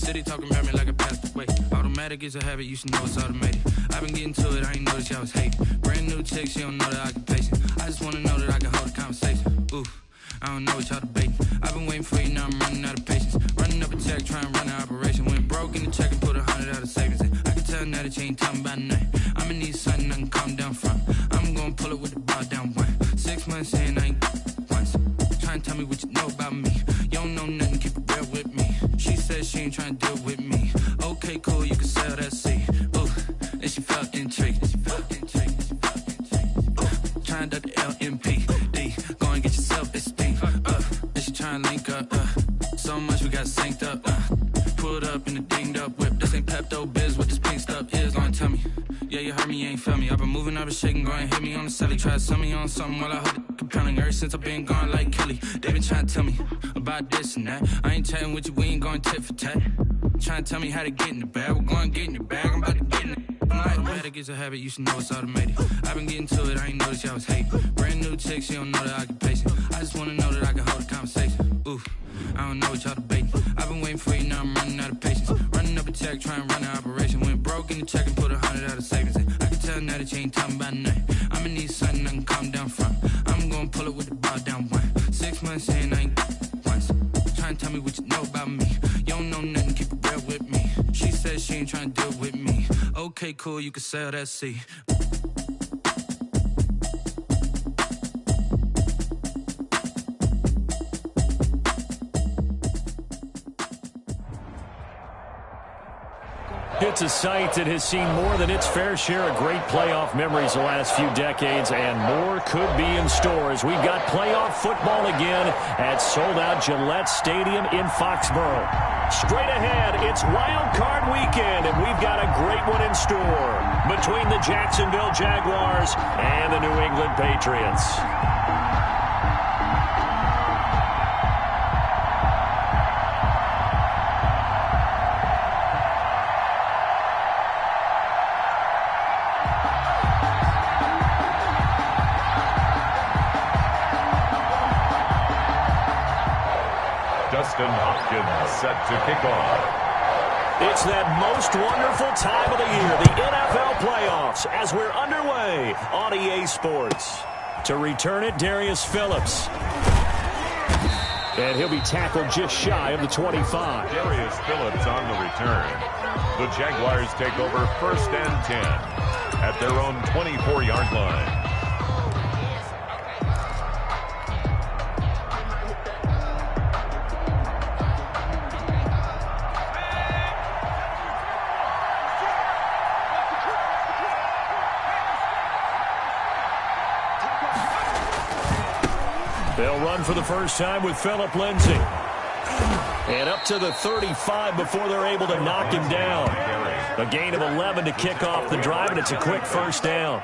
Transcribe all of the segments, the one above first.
city talking about me like I passed away. Automatic is a habit, you should know it's automated. I've been getting to it, I ain't noticed y'all was hating. Brand new chick, she don't know that I can pace it. I just wanna know that I can hold a conversation. Ooh, I don't know what y'all debating. I've been waiting for you, now I'm running out of patience. Running up a check, trying to run an operation. Went broke in the check and put 100 out of savings in. I can tell now that you ain't talking about nothing. I'ma need something I can calm down from. I'm gonna pull it with the bar down one. 6 months in, I ain't once. Trying to tell me what you know about me. You don't know nothing, keep it real with me. She said she ain't trying to deal with me. Okay, cool, you can sell that seed. Ooh, and she felt intrigued. Trying to the LMPD. Go and get yourself esteem. And she trying to link up. So much we got synced up. Pulled up in the dinged up whip. This ain't Pepto Biz, what this pink stuff is. Gonna tell me. Yeah, you heard me, you ain't felt me. I've been moving, I've been shaking, go and hit me on the celly. Try to sell me on something while I hold it compelling. Ever since I've been gone like Kelly, they been trying to tell me about this and that. I ain't chatting with you, we ain't going tit for tat. Trying to tell me how to get in the bag. We're going to get in the bag, I'm about to get in it. Automatic is a habit, you should know it's automated. I've been getting to it, I ain't noticed y'all was hating. Brand new chick, she don't know that I can pace it. I just wanna know that I can hold a conversation. Ooh, I don't know what y'all debating. I've been waiting for you, now I'm running out of patience. Running up a check, trying to run an operation. Went broke in the check and put 100 out of savings in. I can tell now that you ain't talking about nothing. I'ma need something I can calm down from. I'm gonna pull it with the bar down one. 6 months in, I ain't once. Trying to tell me what you know about me. You don't know nothing, keep it real with me. She said she ain't trying to deal with me. Okay, cool, you can sell that seed. It's a site that has seen more than its fair share of great playoff memories the last few decades, and more could be in store as we've got playoff football again at sold-out Gillette Stadium in Foxborough. Straight ahead, it's Wildcard weekend, and we've got a great one in store between the Jacksonville Jaguars and the New England Patriots. Hopkins set to kick off. It's that most wonderful time of the year, the NFL playoffs, as we're underway on EA Sports. To return it, Darius Phillips. And he'll be tackled just shy of the 25. Darius Phillips on the return. The Jaguars take over 1st and 10 at their own 24-yard line. They'll run for the first time with Phillip Lindsay. And up to the 35 before they're able to knock him down. A gain of 11 to kick off the drive, and it's a quick first down.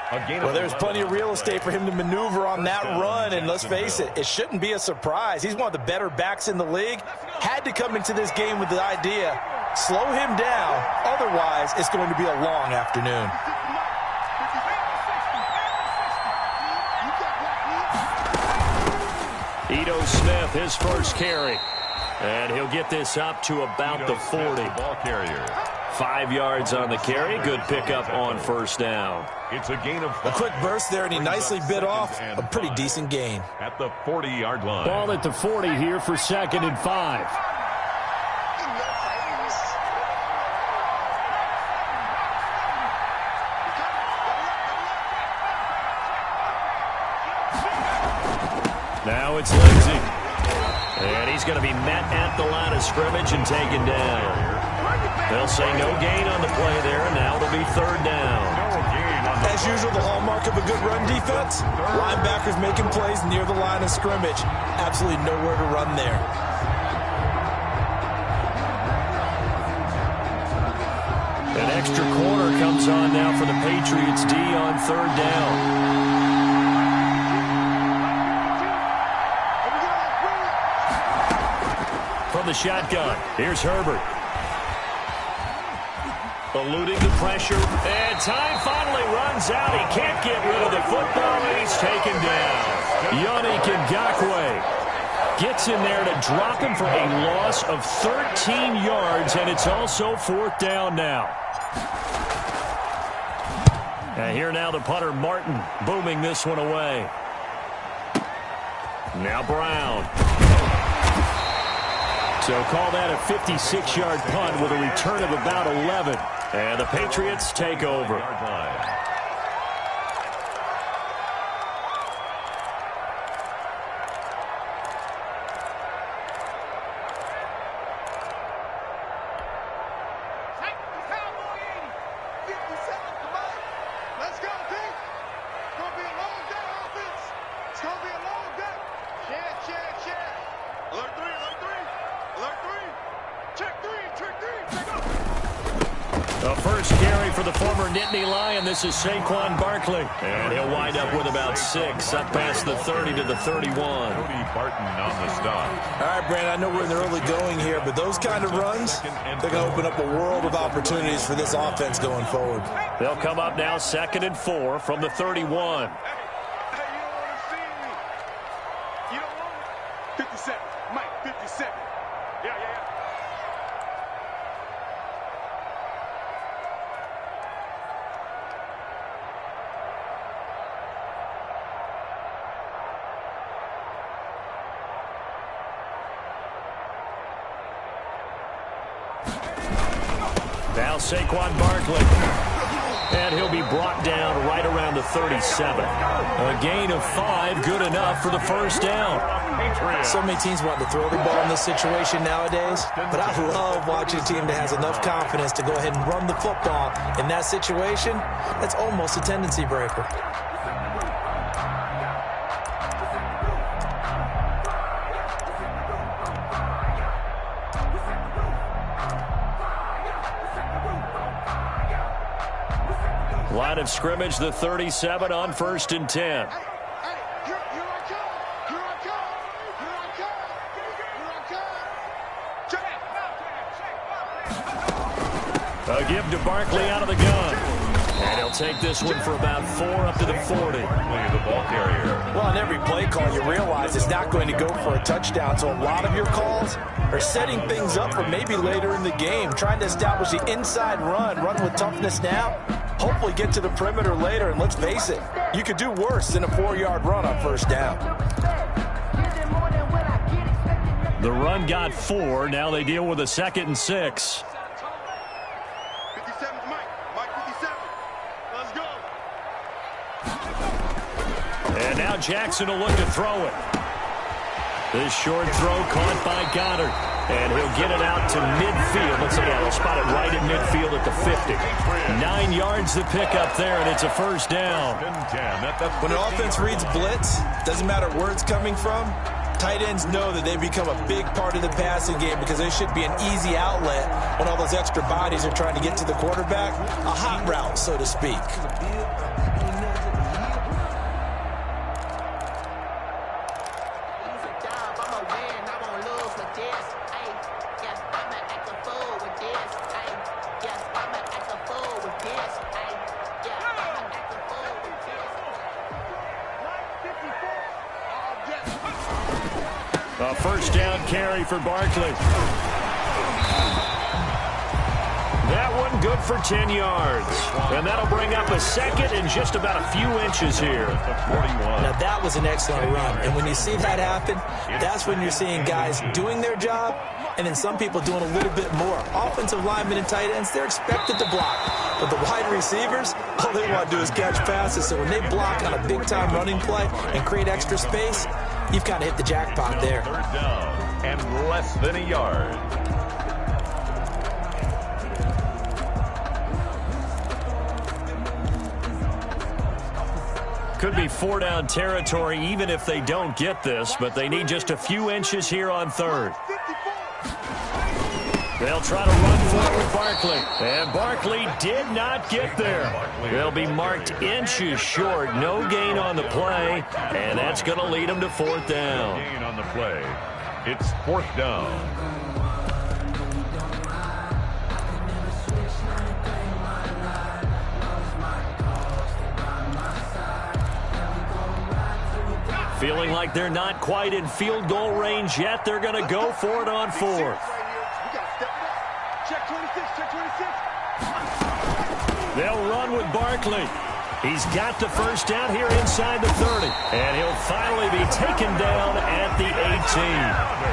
Well, there's plenty of real estate for him to maneuver on that run, and let's face it, it shouldn't be a surprise. He's one of the better backs in the league. Had to come into this game with the idea, slow him down, otherwise it's going to be a long afternoon. Ito Smith, his first carry. And he'll get this up to about the 40. Ball carrier. 5 yards on the carry. Good pickup on first down. It's a gain of 5. A quick burst there, and he nicely bit off a pretty decent gain. At the 40-yard line. Ball at the 40 here for 2nd and 5. Now it's Lindsay. And he's going to be met at the line of scrimmage and taken down. They'll say no gain on the play there, and now it'll be 3rd down. As usual, the hallmark of a good run defense, linebackers making plays near the line of scrimmage. Absolutely nowhere to run there. An extra corner comes on now for the Patriots D on 3rd down. From the shotgun, here's Herbert. Eluding the pressure, and time finally runs out. He can't get rid of the football, and he's taken down. Yannick Ngakoue. Gets in there to drop him for a loss of 13 yards, and it's also 4th down now. And here now the punter, Martin, booming this one away. Now Brown. So call that a 56-yard punt with a return of about 11. And the Patriots take over. This is Saquon Barkley, and he'll wind up with about 6, up past the 30 to the 31. Cody Barton on the stop. All right, Brandon, I know we're in the early going here, but those kind of runs, they're going to open up a world of opportunities for this offense going forward. They'll come up now 2nd and 4 from the 31. Now Saquon Barkley. And he'll be brought down right around the 37. A gain of 5, good enough for the 1st down. So many teams want to throw the ball in this situation nowadays, but I love watching a team that has enough confidence to go ahead and run the football in that situation. That's almost a tendency breaker. Line of scrimmage, the 37 on 1st and 10. A give to Barkley out of the gun. And he'll take this one for about 4 up to the 40. The ball carrier. Well, on every play call, you realize it's not going to go for a touchdown. So a lot of your calls are setting things up for maybe later in the game, trying to establish the inside run with toughness now. Hopefully get to the perimeter later, and let's face it, you could do worse than a 4-yard run on 1st down. The run got 4. Now they deal with a 2nd and 6. 57's Mike 57. Let's go. And now Jackson will look to throw it. This short throw caught by Goddard. And he'll get it out to midfield. Let's see, they'll spot it right at midfield at the 50. 9 yards to pick up there, and it's a 1st down. When an offense reads blitz, doesn't matter where it's coming from, tight ends know that they become a big part of the passing game because they should be an easy outlet when all those extra bodies are trying to get to the quarterback. A hot route, so to speak. A 1st down carry for Barkley. That one good for 10 yards. And that'll bring up a 2nd and just about a few inches here. Now that was an excellent run. And when you see that happen, that's when you're seeing guys doing their job and then some people doing a little bit more. Offensive linemen and tight ends, they're expected to block. But the wide receivers, all they want to do is catch passes. So when they block on a big-time running play and create extra space, you've kind of hit the jackpot there. 3rd down and less than a yard. Could be 4-down territory even if they don't get this, but they need just a few inches here on 3rd. They'll try to run for it with Barkley. And Barkley did not get there. They'll be marked inches short. No gain on the play. And that's going to lead them to 4th down. Gain on the play. It's 4th down. Feeling like they're not quite in field goal range yet. They're going to go for it on fourth. Check 26, check 26. They'll run with Barkley. He's got the first down here inside the 30. And he'll finally be taken down at the 18.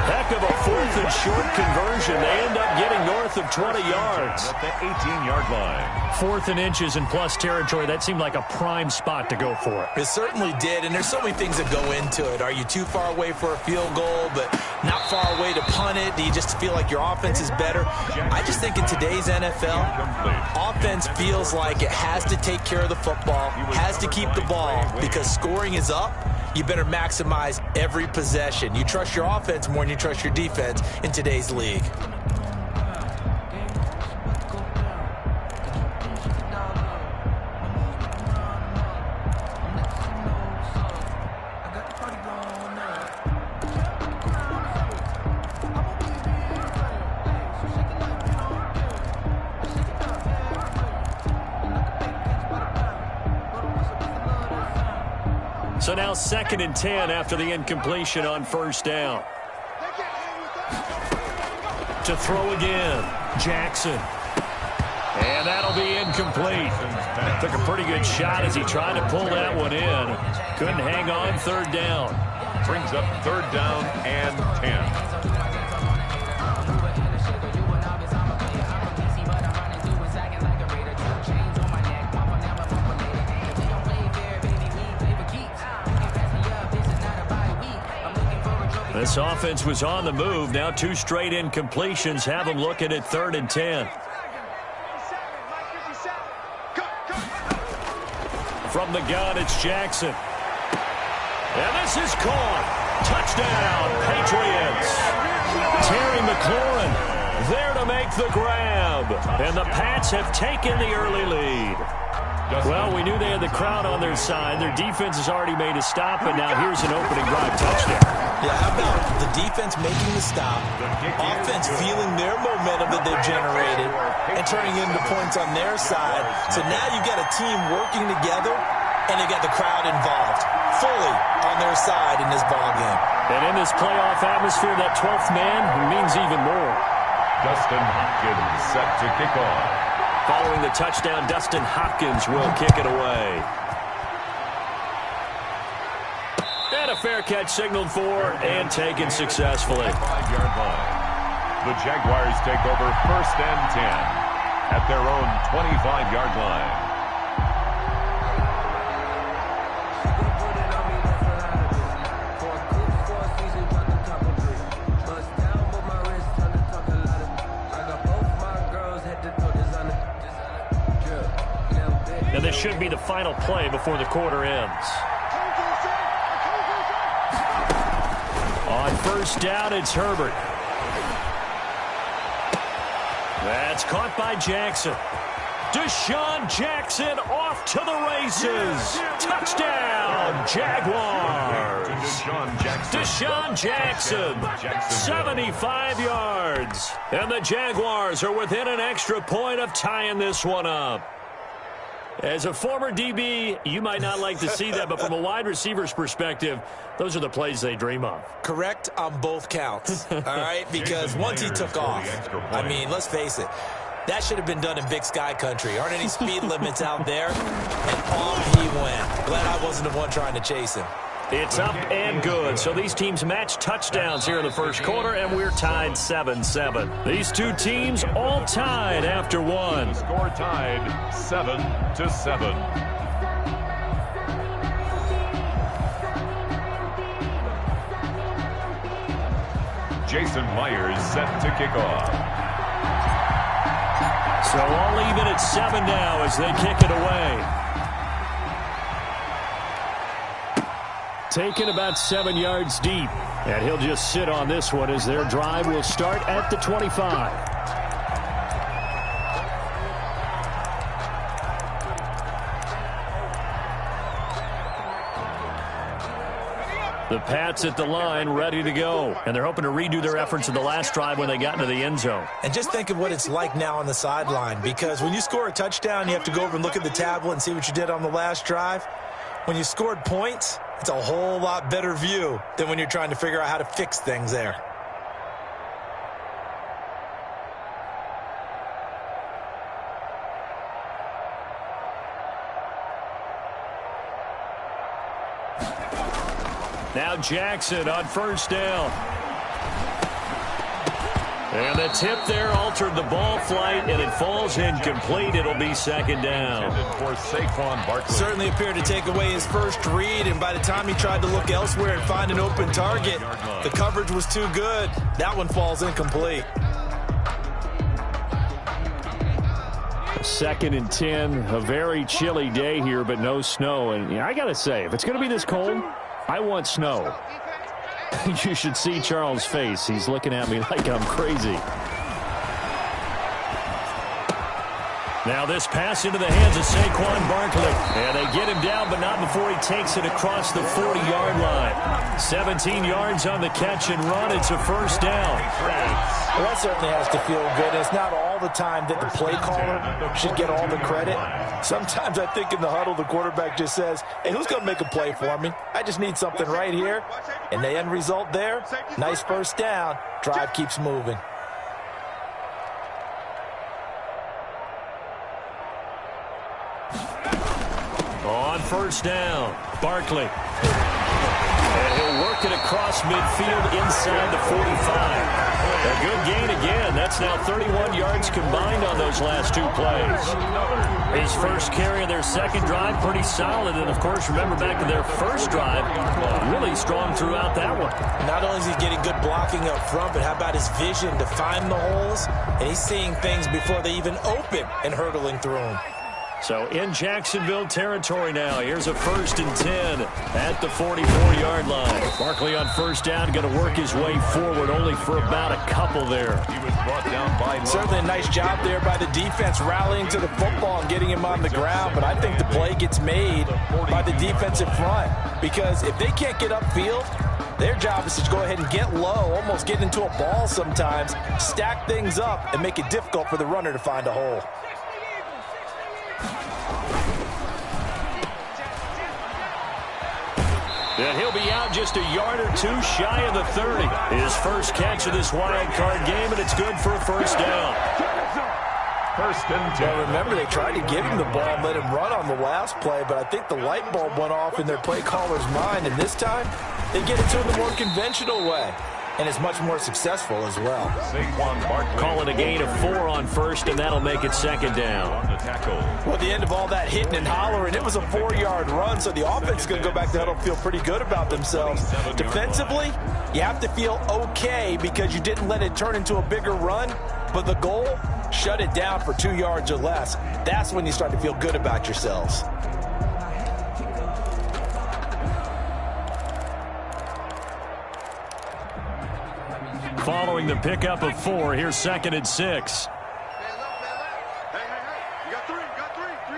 Heck of a 4th and short conversion. They end up getting north of 20 yards. At the 18-yard line. 4th and inches in plus territory. That seemed like a prime spot to go for it. It certainly did, and there's so many things that go into it. Are you too far away for a field goal, but not far away to punt it? Do you just feel like your offense is better? I just think in today's NFL, offense feels like it has to take care of the football, has to keep the ball, because scoring is up. You better maximize every possession. You trust your offense more than you trust your defense in today's league. So now 2nd and 10 after the incompletion on first down. To throw again, Jackson. And that'll be incomplete. Took a pretty good shot as he tried to pull that one in. Couldn't hang on 3rd down. Brings up 3rd down and 10. This offense was on the move. Now 2 straight incompletions have them looking at 3rd and 10. From the gun, it's Jackson. And this is caught. Touchdown, Patriots. Terry McLaurin there to make the grab. And the Pats have taken the early lead. Well, we knew they had the crowd on their side. Their defense has already made a stop, and now here's an opening drive touchdown. Yeah, how about the defense making the stop, offense feeling their momentum that they've generated, and turning into points on their side. So now you've got a team working together, and they've got the crowd involved fully on their side in this ballgame. And in this playoff atmosphere, that 12th man means even more. Dustin Hopkins set to kick off. Following the touchdown, Dustin Hopkins will kick it away. And a fair catch signaled for and taken successfully. 5-yard line. The Jaguars take over 1st and 10 at their own 25-yard line. And this should be the final play before the quarter ends. On first down, it's Herbert. That's caught by Jackson. Deshaun Jackson off to the races. Touchdown, Jaguars. Deshaun Jackson, 75 yards. And the Jaguars are within an extra point of tying this one up. As a former DB, you might not like to see that, but from a wide receiver's perspective, those are the plays they dream of. Correct on both counts, all right? Because once he took off, I mean, let's face it, that should have been done in Big Sky country. Aren't any speed limits out there? And off he went. Glad I wasn't the one trying to chase him. It's up and good. So these teams match touchdowns here in the first quarter, and we're tied 7-7. These two teams all tied after one. Score tied 7-7. Jason Myers set to kick off. So all even at 7 now as they kick it away. Taken about 7 yards deep. And he'll just sit on this one as their drive will start at the 25. The Pats at the line, ready to go. And they're hoping to redo their efforts in the last drive when they got into the end zone. And just think of what it's like now on the sideline, because when you score a touchdown, you have to go over and look at the tablet and see what you did on the last drive. When you scored points, It's a whole lot better view than when you're trying to figure out how to fix things there. Now Jackson on first down. And the tip there altered the ball flight, and it falls incomplete. It'll be second down. For Saquon Barkley. Certainly appeared to take away his first read, and by the time he tried to look elsewhere and find an open target, the coverage was too good. That one falls incomplete. 2nd and 10, a very chilly day here, but no snow. And I got to say, if it's going to be this cold, I want snow. You should see Charles' face. He's looking at me like I'm crazy. Now this pass into the hands of Saquon Barkley. And they get him down, but not before he takes it across the 40-yard line. 17 yards on the catch and run. It's a first down. Well, that certainly has to feel good. It's not all the time that the play caller should get all the credit. Sometimes I think in the huddle, the quarterback just says, hey, who's going to make a play for me? I just need something right here. And the end result there, nice first down. Drive keeps moving. On first down, Barkley. And he'll work it across midfield inside the 45. A good gain again. That's now 31 yards combined on those last two plays. His first carry of their second drive, pretty solid. And, of course, remember back to their first drive, really strong throughout that one. Not only is he getting good blocking up front, but how about his vision to find the holes? And he's seeing things before they even open and hurtling through them. So in Jacksonville territory now. Here's a 1st and 10 at the 44-yard line. Barkley on first down, going to work his way forward only for about a couple there. He was brought down by certainly a nice job there by the defense rallying to the football and getting him on the ground. But I think the play gets made by the defensive front, because if they can't get upfield, their job is to go ahead and get low, almost get into a ball sometimes, stack things up, and make it difficult for the runner to find a hole. And he'll be out just a yard or two shy of the 30. His first catch of this wild card game, and it's good for a first down. 1st and 10. Well, remember, they tried to give him the ball and let him run on the last play, but I think the light bulb went off in their play caller's mind, and this time they get it to him the more conventional way. And it's much more successful as well. Saquon Barkley. Calling a gain of 4 on first, and that'll make it second down. On the tackle. Well, at the end of all that hitting and hollering, it was a 4-yard run, so the offense is going to go back to huddle, feel pretty good about themselves. Defensively, you have to feel okay because you didn't let it turn into a bigger run, but the goal, shut it down for 2 yards or less. That's when you start to feel good about yourselves. Following the pickup of 4, here's 2nd and 6. Hey, you got three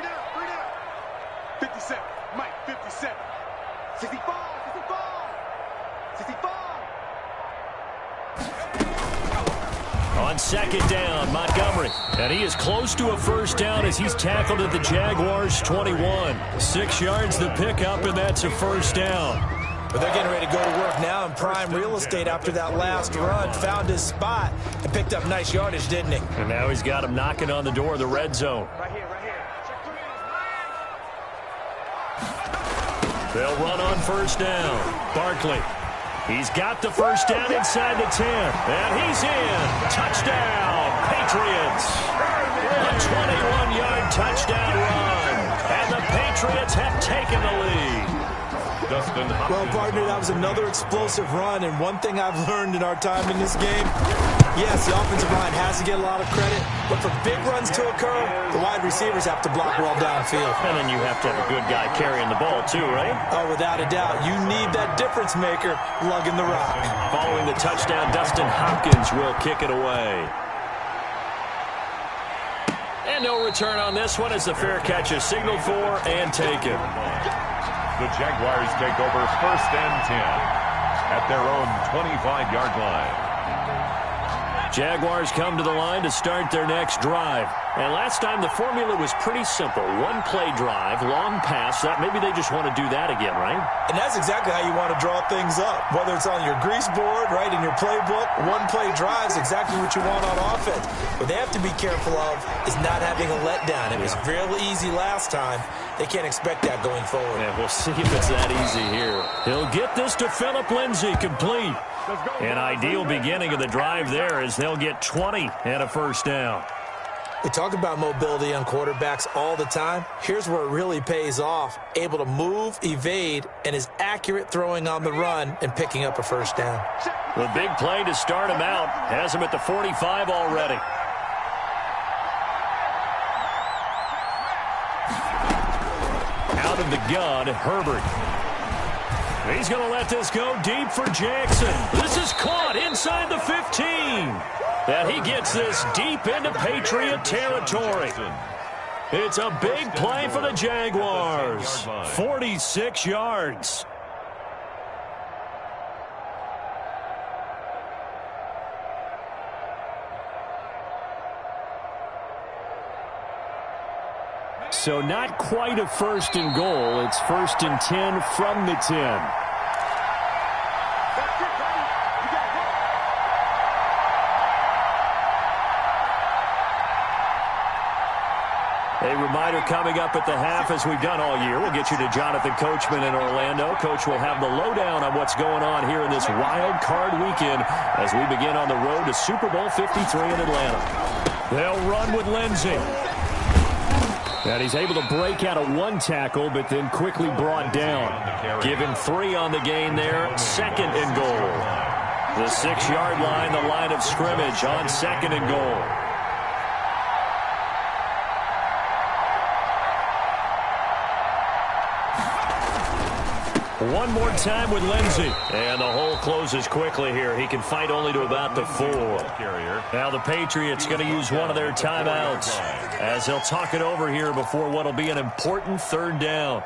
down. 57, Mike, 57. 65. On second down, Montgomery. And he is close to a first down as he's tackled at the Jaguars' 21. 6 yards the pickup, and that's a first down. But they're getting ready to go to work now in prime real estate after that last run. Found his spot and picked up nice yardage, didn't he? And now he's got him knocking on the door of the red zone. Right here. They'll run on first down. Barkley. He's got the first down inside the 10. And he's in. Touchdown, Patriots. A 21-yard touchdown run. And the Patriots have taken the lead. Well, partner, that was another explosive run, and one thing I've learned in our time in this game, yes, the offensive line has to get a lot of credit, but for big runs to occur, the wide receivers have to block well downfield. And then you have to have a good guy carrying the ball too, right? Oh, without a doubt. You need that difference maker lugging the rock. Following the touchdown, Dustin Hopkins will kick it away. And no return on this one as the fair catch is signaled for and taken. The Jaguars take over 1st and 10 at their own 25-yard line. Jaguars come to the line to start their next drive. And last time the formula was pretty simple. One-play drive, long pass. Maybe they just want to do that again, right? And that's exactly how you want to draw things up. Whether it's on your grease board, right, in your playbook, one-play drive is exactly what you want on offense. What they have to be careful of is not having a letdown. It was real easy last time. They can't expect that going forward. Yeah, we'll see if it's that easy here. He'll get this to Phillip Lindsay, complete. An ideal beginning of the drive there as they'll get 20 and a first down. We talk about mobility on quarterbacks all the time. Here's where it really pays off. Able to move, evade, and is accurate throwing on the run and picking up a first down. The big play to start him out. Has him at the 45 already. Out of the gun, Herbert. He's going to let this go deep for Jackson. This is caught inside the 15. And he gets this deep into Patriot territory. It's a big play for the Jaguars. 46 yards. So not quite a first and goal. It's first and 10 from the 10. A reminder coming up at the half, as we've done all year. We'll get you to Jonathan Coachman in Orlando. Coach will have the lowdown on what's going on here in this wild card weekend as we begin on the road to Super Bowl 53 in Atlanta. They'll run with Lindsay. And he's able to break out of one tackle, but then quickly brought down. Give him 3 on the gain there. Second and goal. The 6-yard line, the line of scrimmage on second and goal. One more time with Lindsay. And the hole closes quickly here. He can fight only to about the 4. Now the Patriots going to use one of their timeouts as he'll talk it over here before what will be an important third down.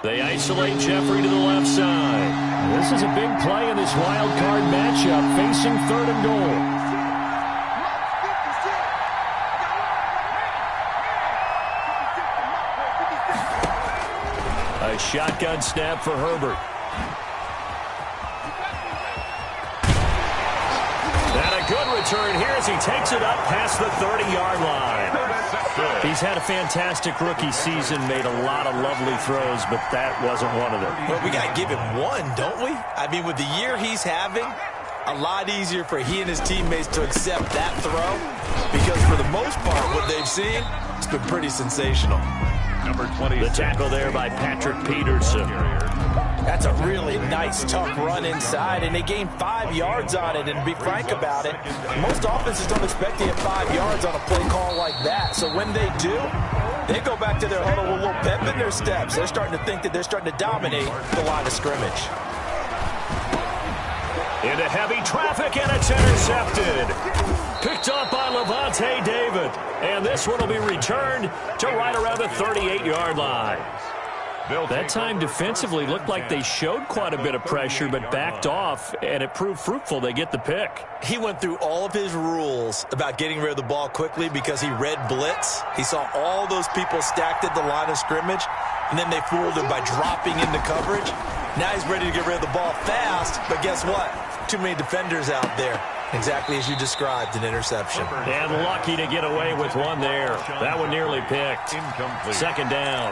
They isolate Jeffrey to the left side. This is a big play in this wild card matchup facing third and goal. A shotgun snap for Herbert. And a good return here as he takes it up past the 30-yard line. He's had a fantastic rookie season, made a lot of lovely throws, but that wasn't one of them. Well, we got to give him one, don't we? I mean, with the year he's having, a lot easier for he and his teammates to accept that throw because for the most part, what they've seen, it's been pretty sensational. Number 20. The tackle there by Patrick Peterson. That's a really nice, tough run inside, and they gained 5 yards on it. And to be frank about it, most offenses don't expect to get 5 yards on a play call like that. So when they do, they go back to their huddle with a little pep in their steps. They're starting to think that they're starting to dominate the line of scrimmage. Into heavy traffic, and it's intercepted. Picked up by Levante David. And this one will be returned to right around the 38-yard line. That time defensively looked like they showed quite a bit of pressure but backed off, and it proved fruitful. They get the pick. He went through all of his rules about getting rid of the ball quickly because he read blitz. He saw all those people stacked at the line of scrimmage, and then they fooled him by dropping into coverage. Now he's ready to get rid of the ball fast, but guess what? Too many defenders out there. Exactly as you described, an interception. And lucky to get away with one there. That one nearly picked. Incomplete. Second down.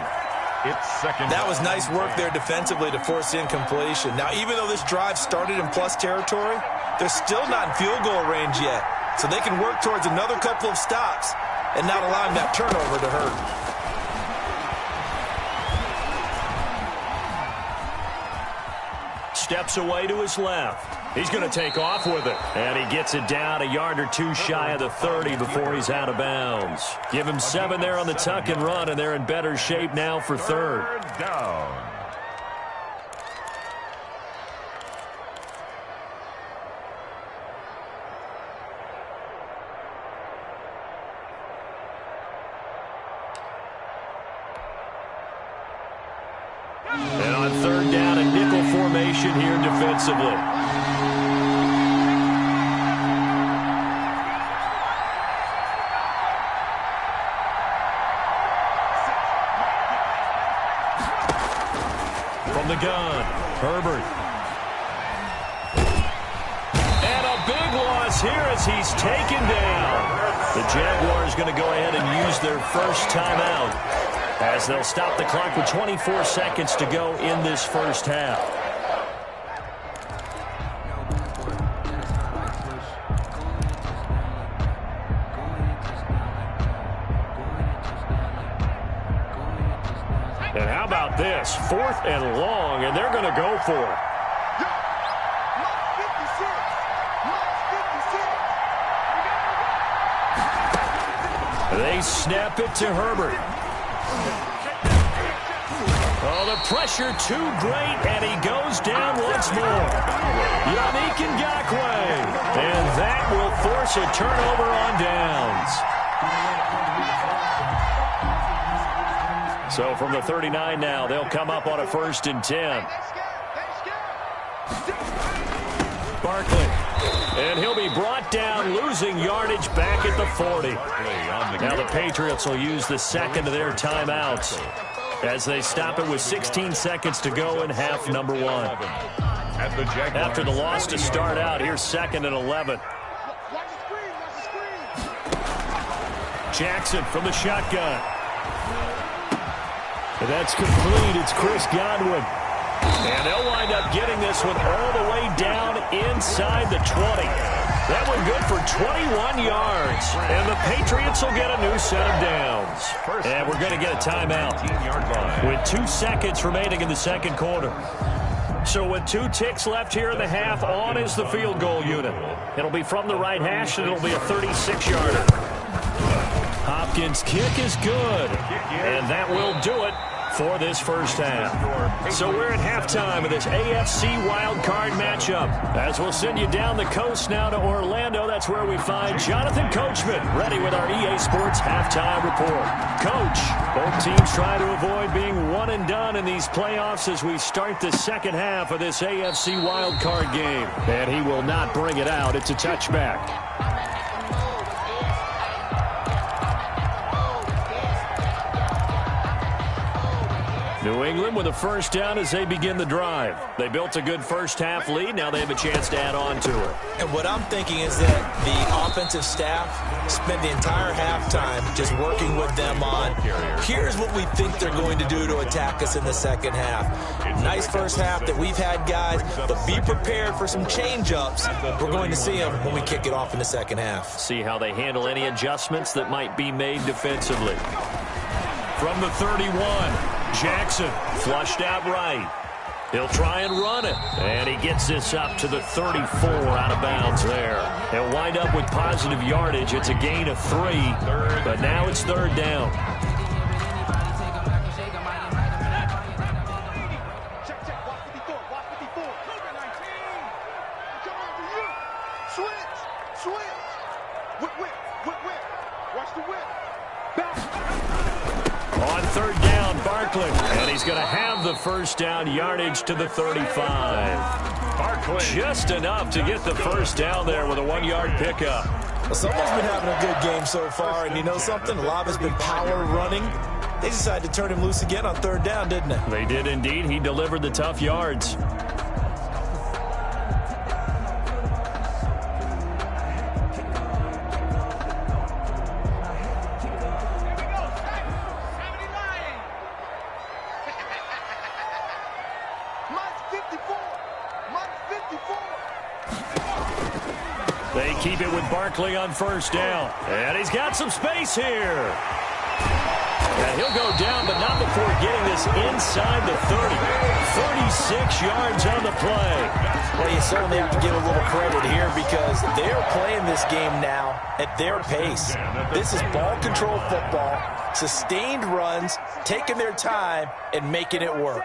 It's second. That was nice work there defensively to force incompletion. Now, even though this drive started in plus territory, they're still not in field goal range yet. So they can work towards another couple of stops and not allowing that turnover to hurt. Steps away to his left. He's going to take off with it. And he gets it down a yard or two shy of the 30 before he's out of bounds. Give him 7 there on the tuck and run, and they're in better shape now for third. Down. And on third down, a nickel formation here defensively. the gun. Herbert. And a big loss here as he's taken down. The Jaguars going to go ahead and use their first timeout as they'll stop the clock with 24 seconds to go in this first half. And how about this? 4th and long, and they're going to go for it. They snap it to Herbert. Oh, the pressure too great, and he goes down once more. Yannick Ngakoue. And that will force a turnover on downs. So from the 39 now, they'll come up on a 1st and 10. Barkley. And he'll be brought down, losing yardage back at the 40. Now the Patriots will use the second of their timeouts as they stop it with 16 seconds to go in half number 1. After the loss to start out, here's 2nd and 11. Jackson from the shotgun. And that's complete. It's Chris Godwin. And they'll wind up getting this one all the way down inside the 20. That one good for 21 yards. And the Patriots will get a new set of downs. And we're going to get a timeout with 2 seconds remaining in the second quarter. So with 2 ticks left here in the half, on is the field goal unit. It'll be from the right hash, and it'll be a 36-yarder. Hopkins' kick is good. And that will do it for this first half. So we're at halftime of this AFC Wildcard matchup. As we'll send you down the coast now to Orlando, that's where we find Jonathan Coachman, ready with our EA Sports halftime report. Coach, both teams try to avoid being one and done in these playoffs as we start the second half of this AFC Wildcard game. And he will not bring it out. It's a touchback. New England with a first down as they begin the drive. They built a good first half lead. Now they have a chance to add on to it. And what I'm thinking is that the offensive staff spent the entire halftime just working with them on, here's what we think they're going to do to attack us in the second half. Nice first half that we've had, guys, but be prepared for some change-ups. We're going to see them when we kick it off in the second half. See how they handle any adjustments that might be made defensively. From the 31, Jackson flushed out right. He'll try and run it. And he gets this up to the 34 out of bounds there. He'll wind up with positive yardage. It's a gain of 3, but now it's 3rd down. On 3rd down, Barkley. And he's going to have the first down, yardage to the 35. Barkley. Just enough to get the first down there with a 1-yard pickup. Well, someone's been having a good game so far, and you know something? A lot has been power running. They decided to turn him loose again on 3rd down, didn't they? They did indeed. He delivered the tough yards. They keep it with Barkley on 1st down. And he's got some space here. And he'll go down, but not before getting this inside the 30. 36 yards on the play. Well, you certainly have to give a little credit here because they're playing this game now at their pace. This is ball control football, sustained runs, taking their time, and making it work.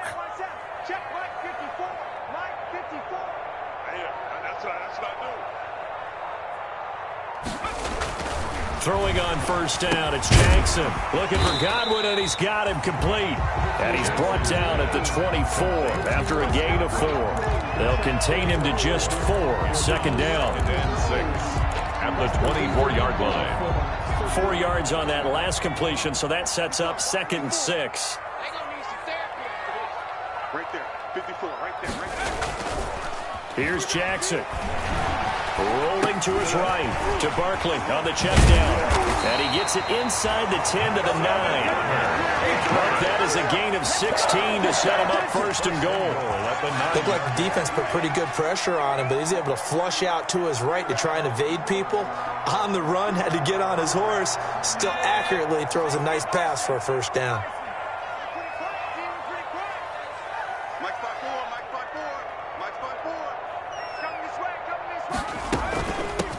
Throwing on 1st down, it's Jackson. Looking for Godwin, and he's got him complete. And he's brought down at the 24 after a gain of 4. They'll contain him to just 4. 2nd down. And 6 at the 24-yard line. 4 yards on that last completion, so that sets up 2nd and 6. Right there. 54, right there, right there. Here's Jackson. Rolling to his right to Barkley on the check down. And he gets it inside the 10 to the 9. Mark that as a gain of 16 to set him up first and goal. Looked like the defense put pretty good pressure on him, but he's able to flush out to his right to try and evade people. On the run, had to get on his horse. Still accurately throws a nice pass for a first down.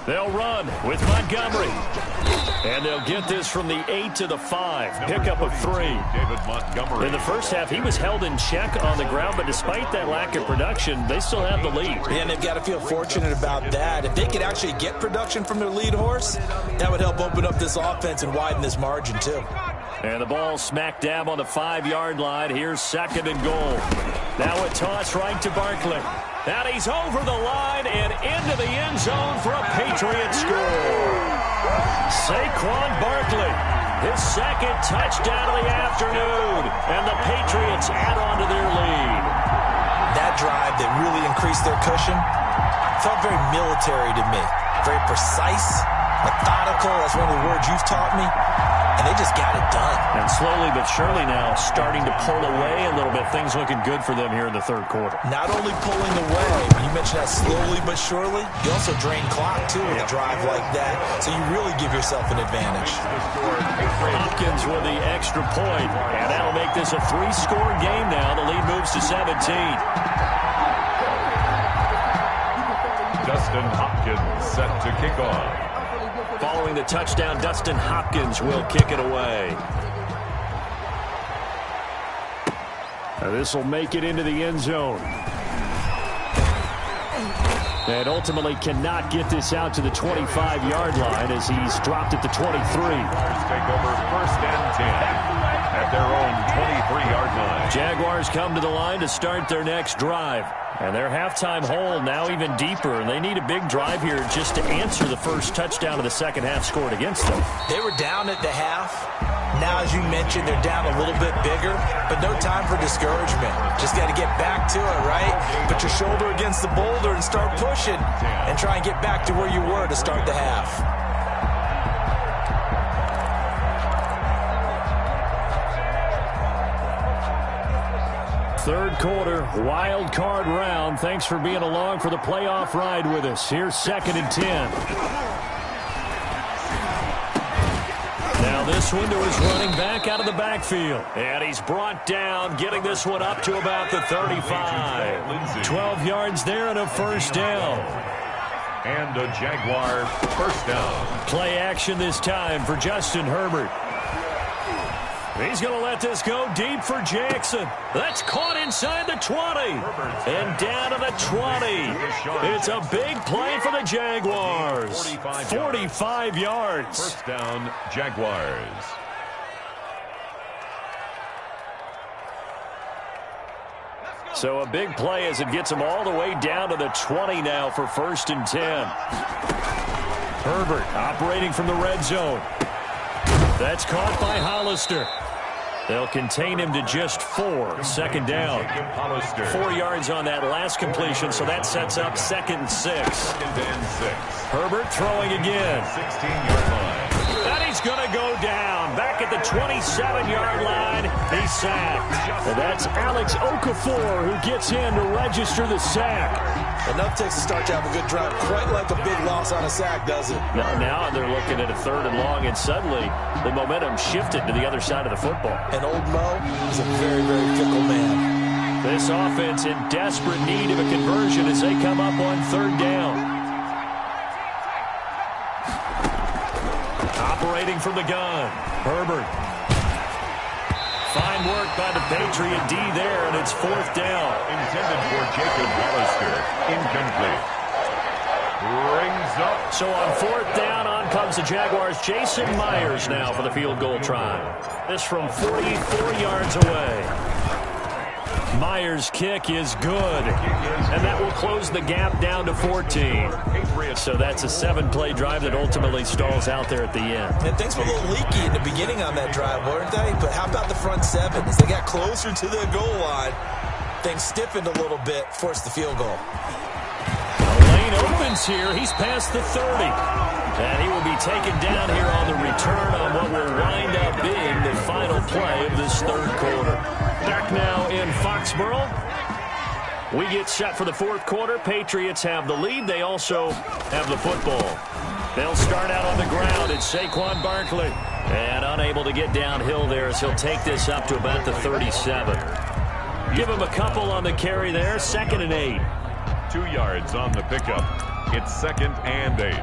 They'll run with Montgomery. And they'll get this from the 8 to the 5. Pickup of 3. David Montgomery. In the first half, he was held in check on the ground, but despite that lack of production, they still have the lead. And they've got to feel fortunate about that. If they could actually get production from their lead horse, that would help open up this offense and widen this margin, too. And the ball smack dab on the 5-yard line. Here's second and goal. Now a toss right to Barkley. And he's over the line and into the end zone for a Patriot score. Saquon Barkley, his second touchdown of the afternoon. And the Patriots add on to their lead. That drive that really increased their cushion felt very military to me. Very precise, methodical. That's one of the words you've taught me. And they just got it done. And slowly but surely now starting to pull away a little bit. Things looking good for them here in the third quarter. Not only pulling away, you mentioned that slowly but surely, you also drain clock, too, with a drive like that. So you really give yourself an advantage. Hopkins with the extra point. And that'll make this a 3-score game now. The lead moves to 17. Dustin Hopkins set to kick off. Following the touchdown, Dustin Hopkins will kick it away. This will make it into the end zone. And ultimately cannot get this out to the 25-yard line as he's dropped at the 23. Jaguars take over first and 10 at their own 23-yard line. Jaguars come to the line to start their next drive. And their halftime hole now even deeper, and they need a big drive here just to answer the first touchdown of the second half scored against them. They were down at the half. Now, as you mentioned, they're down a little bit bigger, but no time for discouragement. Just got to get back to it, right? Put your shoulder against the boulder and start pushing and try and get back to where you were to start the half. Third quarter, wild card round. Thanks for being along for the playoff ride with us. Here's second and 10. Now this window is running back out of the backfield. And he's brought down, getting this one up to about the 35. 12 yards there and a first down. And a Jaguar first down. Play action this time for Justin Herbert. He's going to let this go deep for Jackson. That's caught inside the 20. And down to the 20. It's a big play for the Jaguars. 45 yards. First down, Jaguars. So a big play as it gets him all the way down to the 20 now for first and 10. Herbert operating from the red zone. That's caught by Hollister. They'll contain him to just 4. Second down. 4 yards on that last completion, so that sets up second and 6. Herbert throwing again. 16-yard line. And he's going to go down. Back at the 27-yard line. He's sacked. And that's Alex Okafor who gets in to register the sack. Enough takes to start to have a good drive. Quite like a big loss on a sack, does it? Now they're looking at a third and long, and suddenly the momentum shifted to the other side of the football. And old Mo is a very, very fickle man. This offense in desperate need of a conversion as they come up on third down. Operating from the gun, Herbert. Fine work by the Patriot D there, and it's fourth down. Intended for Jacob Hollister. Incomplete. Rings up. So on fourth down, on comes the Jaguars. Jason Myers now for the field goal try. This from 44 yards away. Myers' kick is good, and that will close the gap down to 14. So that's a 7-play drive that ultimately stalls out there at the end. And things were a little leaky in the beginning on that drive, weren't they? But how about the front 7? As they got closer to the goal line, things stiffened a little bit, forced the field goal. The lane opens here. He's past the 30. And he will be taken down here on the return on what will wind up being the final play of this third quarter. Back now in Foxborough. We get set for the fourth quarter. Patriots have the lead. They also have the football. They'll start out on the ground. It's Saquon Barkley. And unable to get downhill there as he'll take this up to about the 37. Give him a couple on the carry there. 2nd and 8. 2 yards on the pickup. It's 2nd and 8.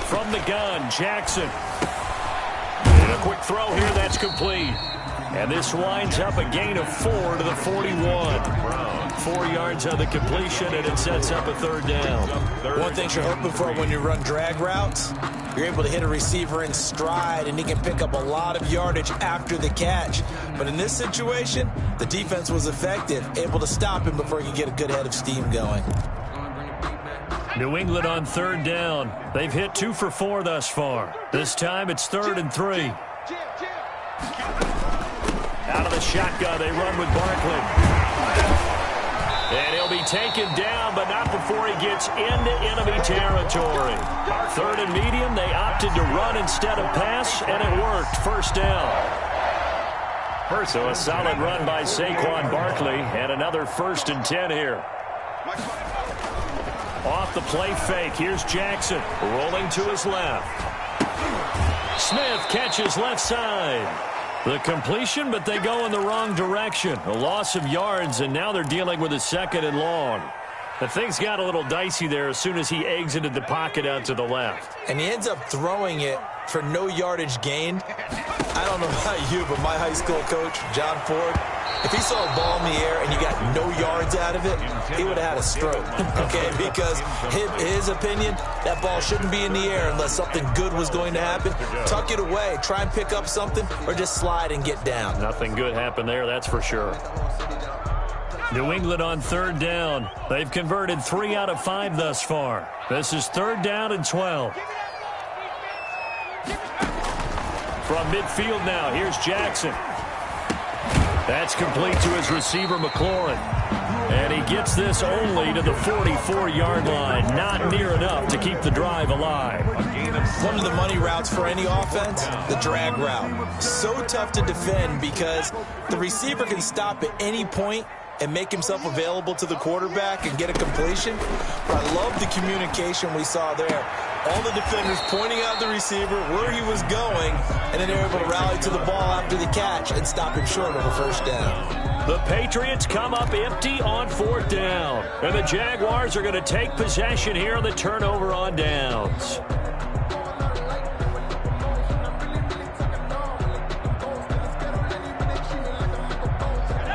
From the gun, Jackson. And a quick throw here, that's complete. And this winds up a gain of 4 to the 41. 4 yards on the completion, and it sets up a 3rd down. One thing you're hoping for when you run drag routes, you're able to hit a receiver in stride, and he can pick up a lot of yardage after the catch. But in this situation, the defense was effective, able to stop him before he could get a good head of steam going. New England on 3rd down. They've hit 2 for 4 thus far. This time it's 3rd and 3. Out of the shotgun, they run with Barkley. And he'll be taken down, but not before he gets into enemy territory. 3rd and medium, they opted to run instead of pass, and it worked. 1st down. So a solid run by Saquon Barkley, and another 1st and 10 here. Off the play fake, here's Jackson, rolling to his left. Smith catches left side. The completion, but they go in the wrong direction. A loss of yards, and now they're dealing with a 2nd and long. The things got a little dicey there as soon as he exited the pocket out to the left. And he ends up throwing it for no yardage gained. I don't know about you, but my high school coach, John Ford, if he saw a ball in the air and you got no yards out of it, he would have had a stroke, okay? Because his opinion, that ball shouldn't be in the air unless something good was going to happen. Tuck it away, try and pick up something, or just slide and get down. Nothing good happened there, that's for sure. New England on 3rd down. They've converted 3 out of 5 thus far. This is 3rd down and 12. From midfield now, here's Jackson. That's complete to his receiver, McLaurin. And he gets this only to the 44-yard line. Not near enough to keep the drive alive. One of the money routes for any offense, the drag route. So tough to defend because the receiver can stop at any point and make himself available to the quarterback and get a completion. But I love the communication we saw there. All the defenders pointing out the receiver, where he was going, and then they're able to rally to the ball after the catch and stop him short of a 1st down. The Patriots come up empty on 4th down. And the Jaguars are going to take possession here on the turnover on downs.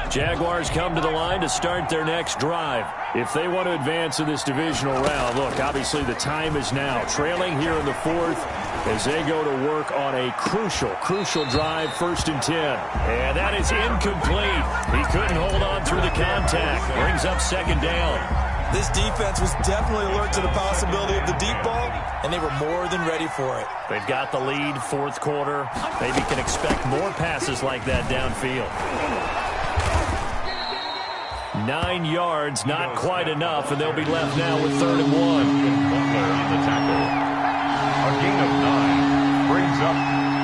Jaguars come to the line to start their next drive. If they want to advance in this divisional round, look, obviously the time is now. Trailing here in the 4th as they go to work on a crucial drive, 1st and 10. And that is incomplete. He couldn't hold on through the contact. Brings up 2nd down. This defense was definitely alert to the possibility of the deep ball, and they were more than ready for it. They've got the lead, 4th quarter. Maybe can expect more passes like that downfield. 9 yards, not quite enough, and they'll be left now with 3rd and 1. On the tackle. A gain of 9 brings up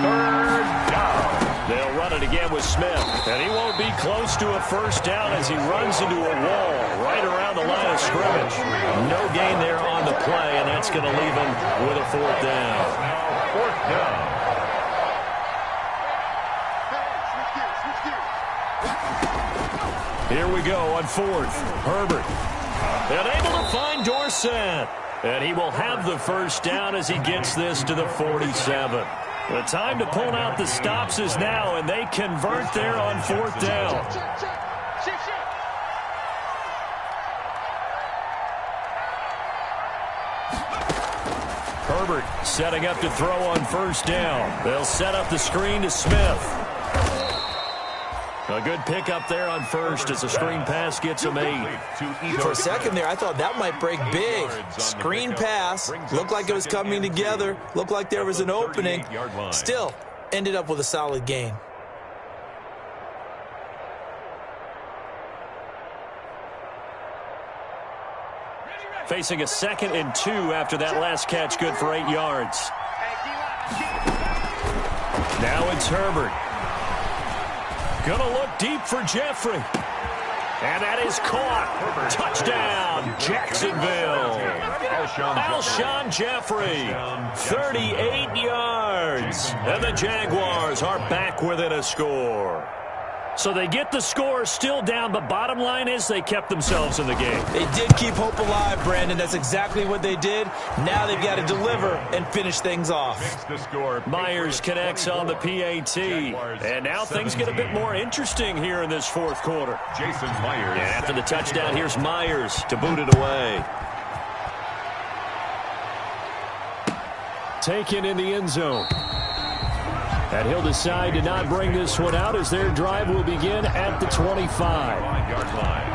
3rd down. They'll run it again with Smith, and he won't be close to a 1st down as he runs into a wall right around the line of scrimmage. No gain there on the play, and that's going to leave him with a 4th down. 4th down. Here we go on 4th. Herbert. And able to find Dorsett. And he will have the 1st down as he gets this to the 47. The time to pull out the stops is now, and they convert there on 4th down. Herbert setting up to throw on 1st down. They'll set up the screen to Smith. A good pickup there on first as a screen pass gets him 8. For a second there, I thought that might break big. Screen pass, looked like it was coming together, looked like there was an opening. Still, ended up with a solid gain. Facing a 2nd and 2 after that last catch, good for 8 yards. Now it's Herbert. Gonna look deep for Jeffrey. And that is caught. Touchdown, Jacksonville. Alshon Jeffrey, 38 yards. And the Jaguars are back within a score. So they get the score, still down, but bottom line is they kept themselves in the game. They did keep hope alive, Brandon. That's exactly what they did. Now they've got to deliver and finish things off. Myers connects on the PAT. And now things get a bit more interesting here in this fourth quarter. Jason Myers. And after the touchdown, here's Myers to boot it away. Taken in the end zone. And he'll decide to not bring this one out as their drive will begin at the 25. 5-yard line.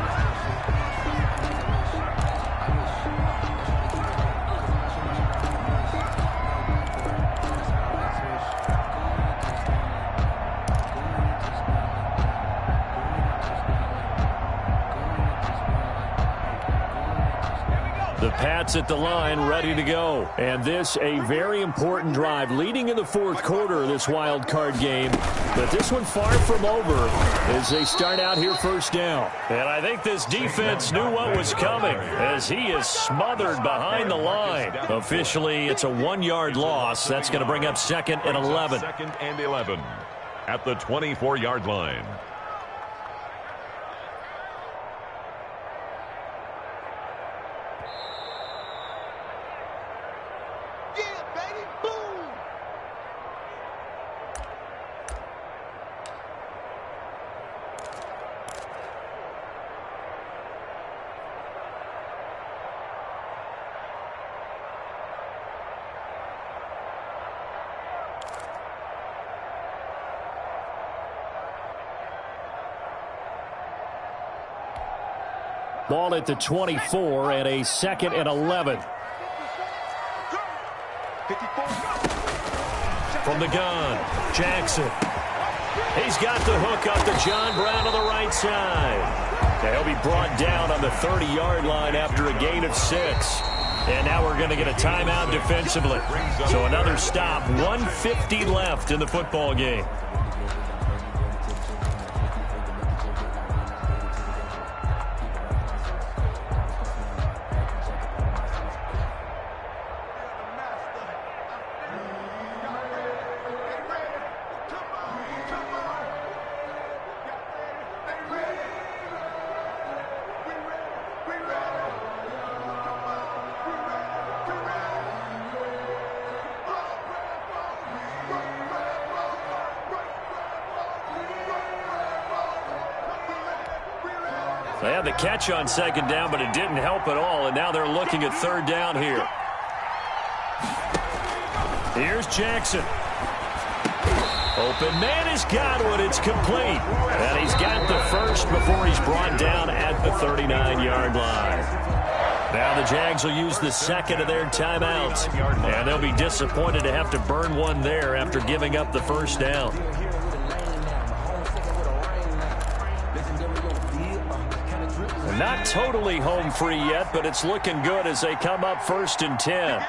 The Pats at the line, ready to go. And this, a very important drive, leading in the fourth quarter of this wild card game. But this one far from over as they start out here first down. And I think this defense knew what was coming as he is smothered behind the line. Officially, it's a 1-yard loss. That's going to bring up 2nd and 11. 2nd and 11 at the 24-yard line. Ball at the 24 and a 2nd and 11. From the gun, Jackson. He's got the hook up to John Brown on the right side. Now he'll be brought down on the 30-yard line after a gain of 6. And now we're going to get a timeout defensively. So another stop, 1:50 left in the football game. They had the catch on 2nd down, but it didn't help at all, and now they're looking at 3rd down here. Here's Jackson. Open man has got one. It's complete. And he's got the first before he's brought down at the 39-yard line. Now the Jags will use the 2nd of their timeouts, and they'll be disappointed to have to burn one there after giving up the first down. Not totally home free yet, but it's looking good as they come up 1st and 10.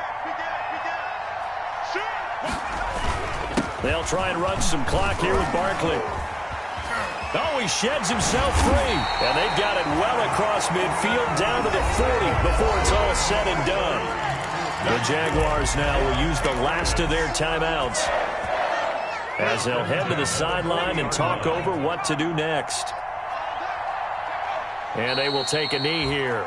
They'll try and run some clock here with Barkley. Oh, he sheds himself free. And they've got it well across midfield down to the 40 before it's all said and done. The Jaguars now will use the last of their timeouts as they'll head to the sideline and talk over what to do next. And they will take a knee here.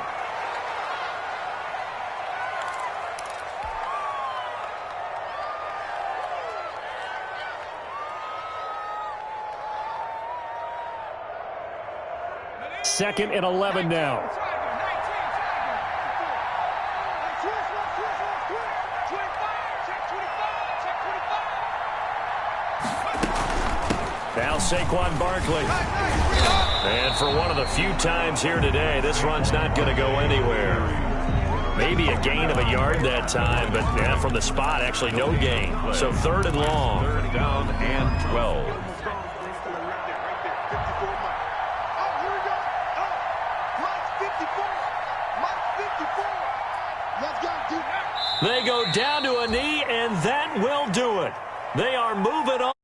Second and 11 now. Now Saquon Barkley. And for one of the few times here today, this run's not going to go anywhere. Maybe a gain of a yard that time, but yeah, from the spot, actually no gain. So 3rd and long. 3rd down and 12. They go down to a knee, and that will do it. They are moving on.